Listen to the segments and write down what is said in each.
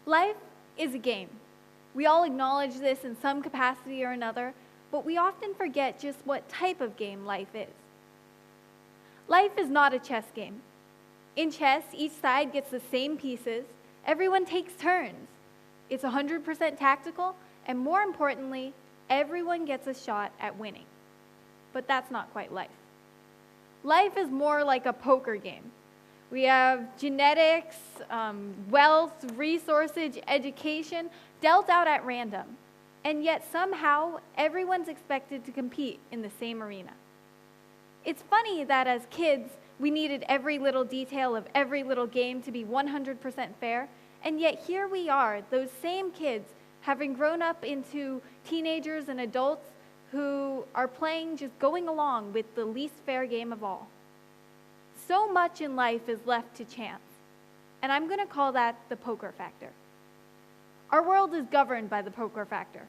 Life is a game. We all acknowledge this in some capacity or another, but we often forget just what type of game life is. Life is not a chess game. In chess, each side gets the same pieces. Everyone takes turns. It's 100% tactical, and more importantly, everyone gets a shot at winning. But that's not quite life. Life is more like a poker game. We have genetics, wealth, resources, education dealt out at random. And yet somehow everyone's expected to compete in the same arena. It's funny that as kids, we needed every little detail of every little game to be 100% fair, and yet here we are, those same kids, having grown up into teenagers and adults who are playing, just going along with the least fair game of all. So much in life is left to chance, and I'm going to call that the poker factor. Our world is governed by the poker factor.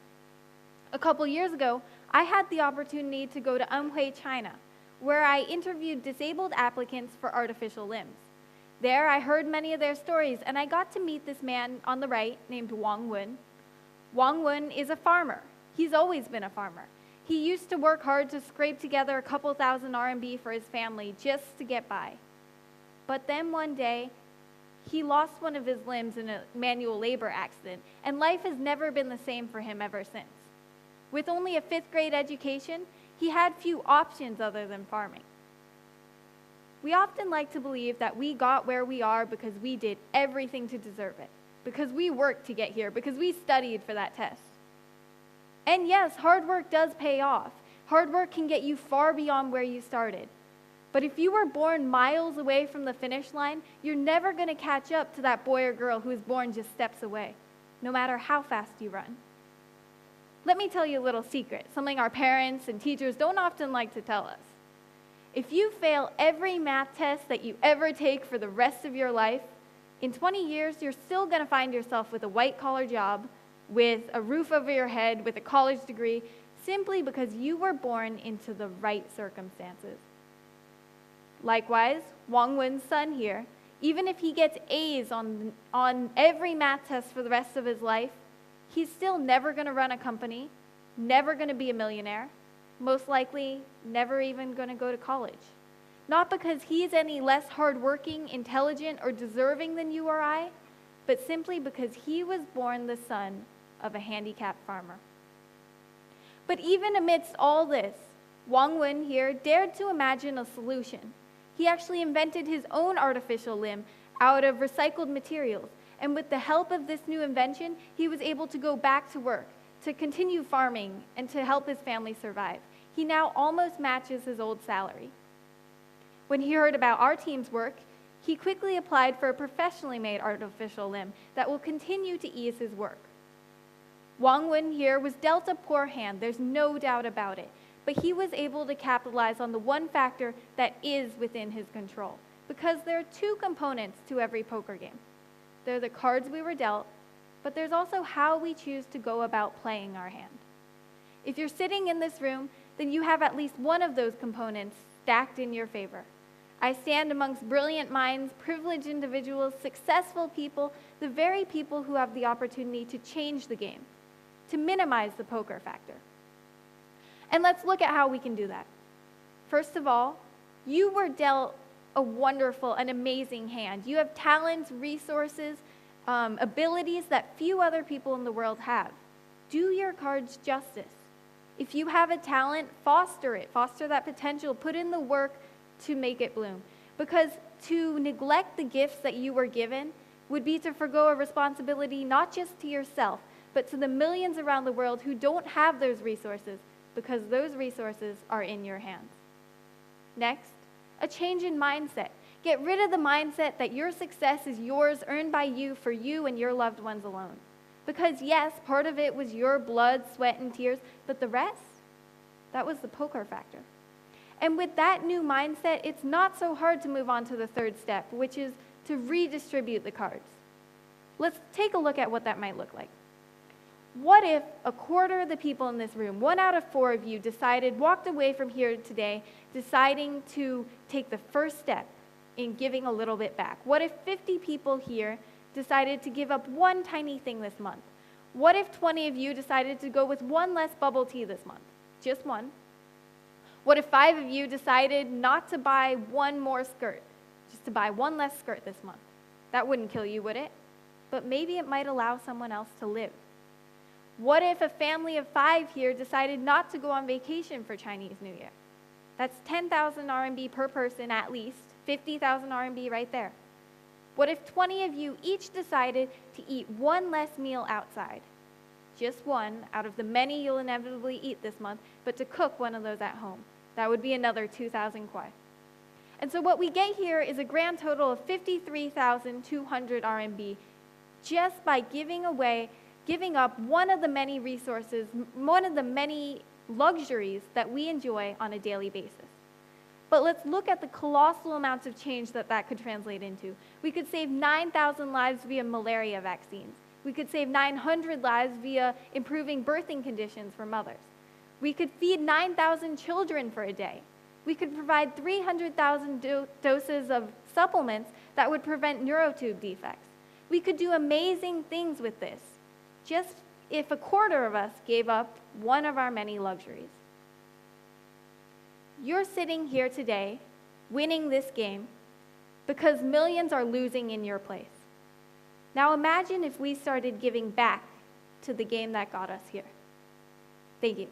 A couple years ago, I had the opportunity to go to Anhui, China, where I interviewed disabled applicants for artificial limbs. There, I heard many of their stories, and I got to meet this man on the right named Wong Wun. Wong Wun is a farmer. He's always been a farmer. He used to work hard to scrape together a couple thousand RMB for his family just to get by. But then one day, he lost one of his limbs in a manual labor accident, and life has never been the same for him ever since. With only a 5th grade education, he had few options other than farming. We often like to believe that we got where we are because we did everything to deserve it, because we worked to get here, because we studied for that test. And yes, hard work does pay off. Hard work can get you far beyond where you started. But if you were born miles away from the finish line, you're never going to catch up to that boy or girl who was born just steps away, no matter how fast you run. Let me tell you a little secret, something our parents and teachers don't often like to tell us. If you fail every math test that you ever take for the rest of your life, in 20 years, you're still going to find yourself with a white-collar job, with a roof over your head, with a college degree, simply because you were born into the right circumstances. Likewise, Wong Wun's son here, even if he gets A's on every math test for the rest of his life, he's still never going to run a company, never going to be a millionaire, most likely never even going to go to college. Not because he's any less hardworking, intelligent, or deserving than you or I, but simply because he was born the son of a handicapped farmer. But even amidst all this, Wong Wun here dared to imagine a solution. He actually invented his own artificial limb out of recycled materials, and with the help of this new invention, he was able to go back to work, to continue farming, and to help his family survive. He now almost matches his old salary. When he heard about our team's work, he quickly applied for a professionally made artificial limb that will continue to ease his work. Wong Wun here was dealt a poor hand, there's no doubt about it, but he was able to capitalize on the one factor that is within his control, because there are 2 components to every poker game. There are the cards we were dealt, but there's also how we choose to go about playing our hand. If you're sitting in this room, then you have at least one of those components stacked in your favor. I stand amongst brilliant minds, privileged individuals, successful people, the very people who have the opportunity to change the game, to minimize the poker factor. And let's look at how we can do that. First of all, you were dealt a wonderful and amazing hand. You have talents, resources, abilities that few other people in the world have. Do your cards justice. If you have a talent, foster it, foster that potential, put in the work to make it bloom. Because to neglect the gifts that you were given would be to forgo a responsibility not just to yourself, but to the millions around the world who don't have those resources, because those resources are in your hands. Next, a change in mindset. Get rid of the mindset that your success is yours, earned by you, for you and your loved ones alone. Because yes, part of it was your blood, sweat, and tears, but the rest, that was the poker factor. And with that new mindset, it's not so hard to move on to the 3rd step, which is to redistribute the cards. Let's take a look at what that might look like. What if a quarter of the people in this room, 1 out of 4 of you, walked away from here today deciding to take the first step in giving a little bit back? What if 50 people here decided to give up one tiny thing this month? What if 20 of you decided to go with one less bubble tea this month? Just one. What if 5 of you decided not to buy one more skirt, just to buy one less skirt this month? That wouldn't kill you, would it? But maybe it might allow someone else to live. What if a family of 5 here decided not to go on vacation for Chinese New Year? That's 10,000 RMB per person at least, 50,000 RMB right there. What if 20 of you each decided to eat one less meal outside? Just one out of the many you'll inevitably eat this month, but to cook one of those at home. That would be another 2,000 kwai. And so what we get here is a grand total of 53,200 RMB just by giving up one of the many resources, one of the many luxuries that we enjoy on a daily basis. But let's look at the colossal amounts of change that could translate into. We could save 9,000 lives via malaria vaccines. We could save 900 lives via improving birthing conditions for mothers. We could feed 9,000 children for a day. We could provide 300,000 doses of supplements that would prevent neurotube defects. We could do amazing things with this, just if a quarter of us gave up one of our many luxuries. You're sitting here today, winning this game, because millions are losing in your place. Now imagine if we started giving back to the game that got us here. Thank you.